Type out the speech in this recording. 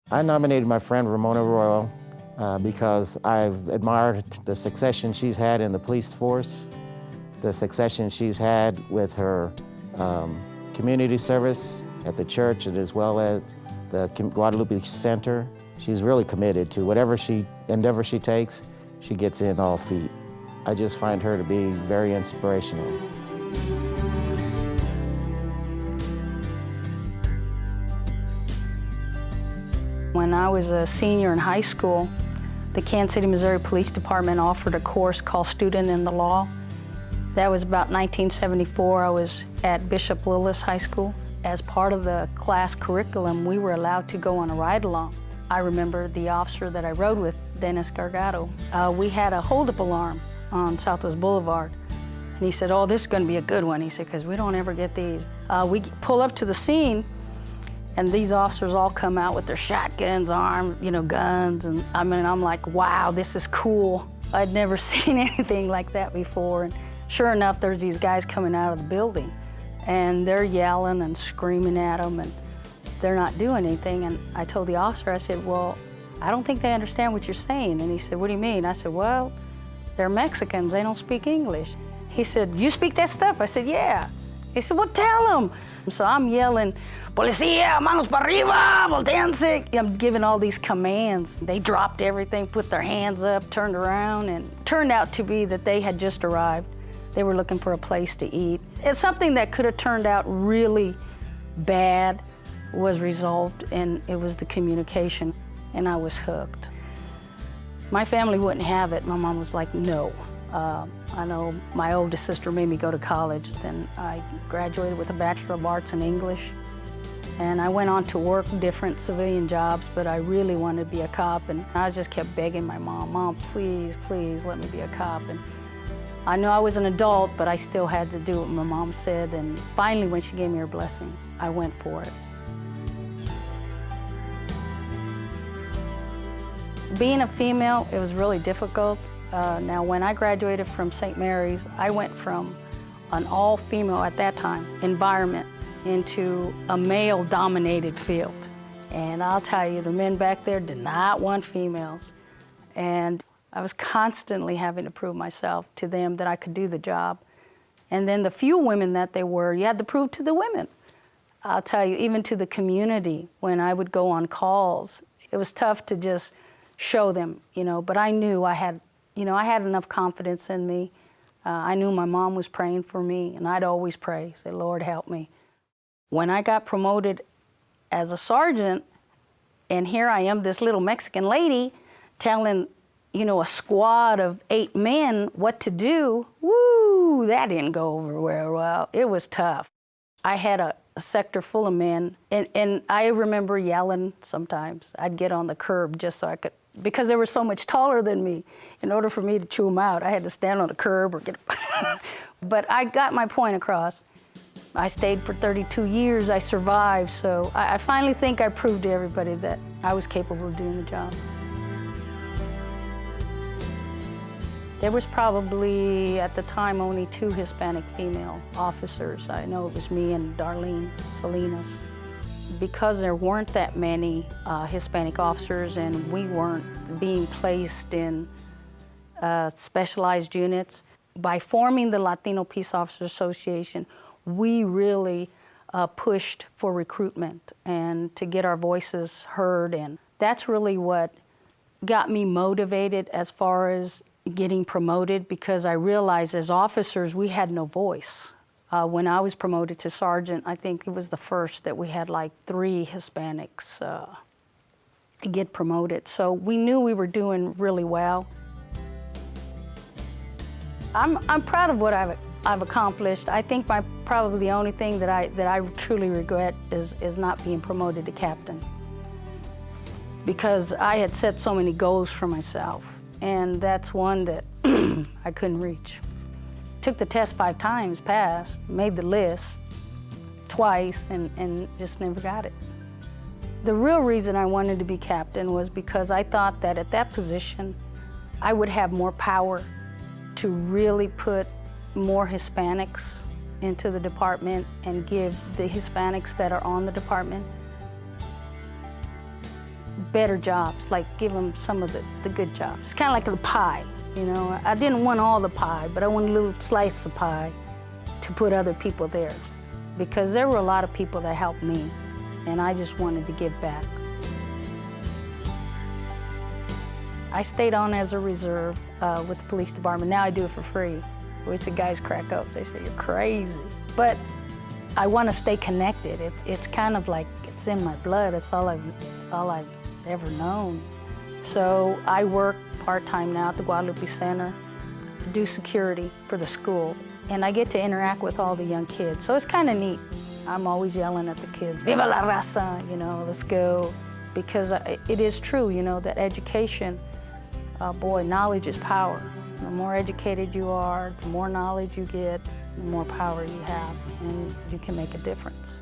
I nominated my friend Ramona Royal because I've admired the succession she's had in the police force, the succession she's had with her community service at the church and as well as the Guadalupe Center. She's really committed to whatever endeavor she takes, she gets in all feet. I just find her to be very inspirational. When I was a senior in high school, the Kansas City, Missouri Police Department offered a course called Student in the Law. That was about 1974. I was at Bishop Lillis High School. As part of the class curriculum, we were allowed to go on a ride-along. I remember the officer that I rode with, Dennis Gargado. We had a hold-up alarm on Southwest Boulevard. And he said, "Oh, this is gonna be a good one." He said, "because we don't ever get these." We pull up to the scene, and these officers all come out with their shotguns, armed, guns. And I'm like, wow, this is cool. I'd never seen anything like that before. And sure enough, there's these guys coming out of the building, and they're yelling and screaming at them, and they're not doing anything. And I told the officer, I said, "Well, I don't think they understand what you're saying." And he said, "What do you mean?" I said, "Well, they're Mexicans, they don't speak English." He said, "You speak that stuff?" I said, "Yeah." He said, "Well, tell them." So I'm yelling, "Policía, manos para arriba, volteanse." I'm giving all these commands. They dropped everything, put their hands up, turned around, and it turned out to be that they had just arrived. They were looking for a place to eat. It's something that could have turned out really bad was resolved, and it was the communication, and I was hooked. My family wouldn't have it. My mom was like, "No." I know my oldest sister made me go to college. Then I graduated with a Bachelor of Arts in English. And I went on to work different civilian jobs, but I really wanted to be a cop. And I just kept begging my mom, "Mom, please, please let me be a cop." And I know I was an adult, but I still had to do what my mom said. And finally, when she gave me her blessing, I went for it. Being a female, it was really difficult. Now, when I graduated from St. Mary's, I went from an all-female, at that time, environment into a male-dominated field. And I'll tell you, the men back there did not want females. And I was constantly having to prove myself to them that I could do the job. And then the few women that they were, you had to prove to the women. I'll tell you, even to the community, when I would go on calls, it was tough to just show them, but I knew I had enough confidence in me. I knew my mom was praying for me, and I'd always pray, say, "Lord, help me." When I got promoted as a sergeant, and here I am, this little Mexican lady, telling, a squad of 8 men what to do, woo, that didn't go over very well. It was tough. I had a sector full of men, and I remember yelling sometimes. I'd get on the curb just so I could, because they were so much taller than me. In order for me to chew them out, I had to stand on the curb or get. But I got my point across. I stayed for 32 years, I survived, so I finally think I proved to everybody that I was capable of doing the job. There was probably, at the time, only 2 Hispanic female officers. I know it was me and Darlene Salinas. Because there weren't that many Hispanic officers and we weren't being placed in specialized units, by forming the Latino Peace Officers Association, we really pushed for recruitment and to get our voices heard. And that's really what got me motivated as far as getting promoted, because I realized as officers we had no voice. When I was promoted to sergeant, I think it was the first that we had like 3 Hispanics get promoted. So we knew we were doing really well. I'm proud of what I've accomplished. I think probably the only thing that I truly regret is not being promoted to captain, because I had set so many goals for myself, and that's one that I couldn't reach. Took the test 5 times, passed, made the list twice, and just never got it. The real reason I wanted to be captain was because I thought that at that position, I would have more power to really put more Hispanics into the department and give the Hispanics that are on the department better jobs, like give them some of the good jobs. It's kind of like the pie, you know. I didn't want all the pie, but I wanted a little slice of pie to put other people there, because there were a lot of people that helped me, and I just wanted to give back. I stayed on as a reserve with the police department. Now I do it for free, which the guys crack up. They say, you're crazy. But I want to stay connected. It's kind of like it's in my blood. It's all I've ever known. So I work part-time now at the Guadalupe Center to do security for the school. And I get to interact with all the young kids. So it's kind of neat. I'm always yelling at the kids, Viva la raza, you know, let's go. Because it is true, you know, that education, boy, knowledge is power. The more educated you are, the more knowledge you get, the more power you have, and you can make a difference.